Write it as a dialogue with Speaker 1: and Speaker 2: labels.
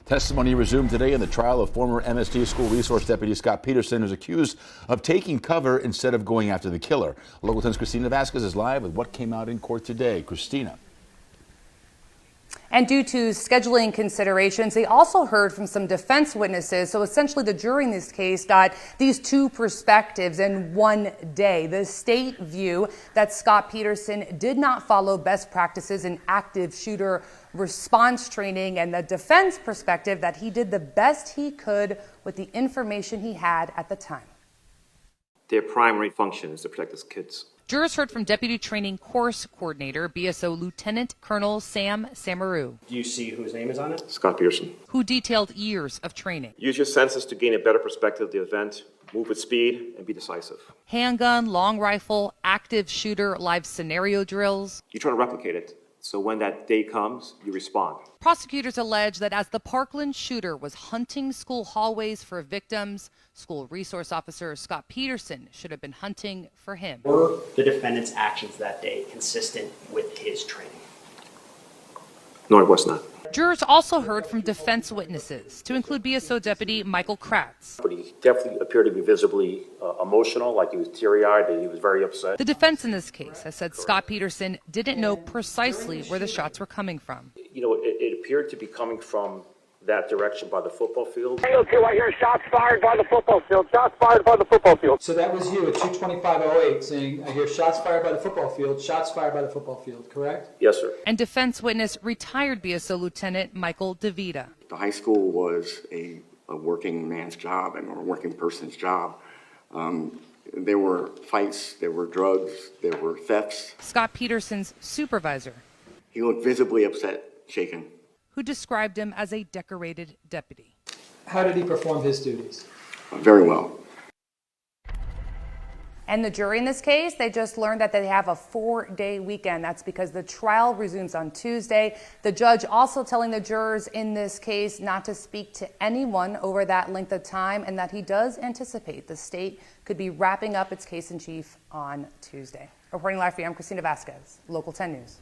Speaker 1: Testimony resumed today in the trial of former MSD school resource deputy Scot Peterson, who's accused of taking cover instead of going after the killer. Local 10's Christina Vasquez is live with what came out in court today. Christina.
Speaker 2: And due to scheduling considerations, they also heard from some defense witnesses. So essentially the jury in this case got these two perspectives in one day. The state view that Scot Peterson did not follow best practices in active shooter response training, and the defense perspective that he did the best he could with the information he had at the time.
Speaker 3: Their primary function is to protect his kids.
Speaker 2: Jurors heard from Deputy Training Course Coordinator, BSO Lieutenant Colonel Sam Samaru.
Speaker 4: Do you see whose name is on it?
Speaker 3: Scot Peterson.
Speaker 2: Who detailed years of training.
Speaker 3: Use your senses to gain a better perspective of the event, move with speed, and be decisive.
Speaker 2: Handgun, long rifle, active shooter, live scenario drills.
Speaker 3: You try to replicate it, so when that day comes, you respond.
Speaker 2: Prosecutors allege that as the Parkland shooter was hunting school hallways for victims, school resource officer Scot Peterson should have been hunting for him.
Speaker 4: Were the defendant's actions that day consistent with his training?
Speaker 3: No, it was not.
Speaker 2: Jurors also heard from defense witnesses, to include BSO Deputy Michael Kratz.
Speaker 5: But he definitely appeared to be visibly emotional, like he was teary-eyed, and he was very upset.
Speaker 2: The defense in this case has said Scot Peterson didn't know precisely where the shots were coming from.
Speaker 5: You know, it appeared to be coming from that direction by the football field.
Speaker 6: 302, I hear shots fired by the football field. Shots fired by the football field.
Speaker 7: So that was you at 2:25:08 saying, I hear shots fired by the football field, shots fired by the football field, correct?
Speaker 5: Yes, sir.
Speaker 2: And defense witness retired BSO Lieutenant Michael DeVita.
Speaker 8: The high school was a working man's job and a working person's job. There were fights, there were drugs, there were thefts.
Speaker 2: Scot Peterson's supervisor.
Speaker 8: He looked visibly upset, shaken.
Speaker 2: Who described him as a decorated deputy.
Speaker 7: How did he perform his duties?
Speaker 8: Very well.
Speaker 2: And the jury in this case, they just learned that they have a 4-day weekend. That's because the trial resumes on Tuesday. The judge also telling the jurors in this case not to speak to anyone over that length of time, and that he does anticipate the state could be wrapping up its case in chief on Tuesday. Reporting live for you, I'm Christina Vasquez, Local 10 News.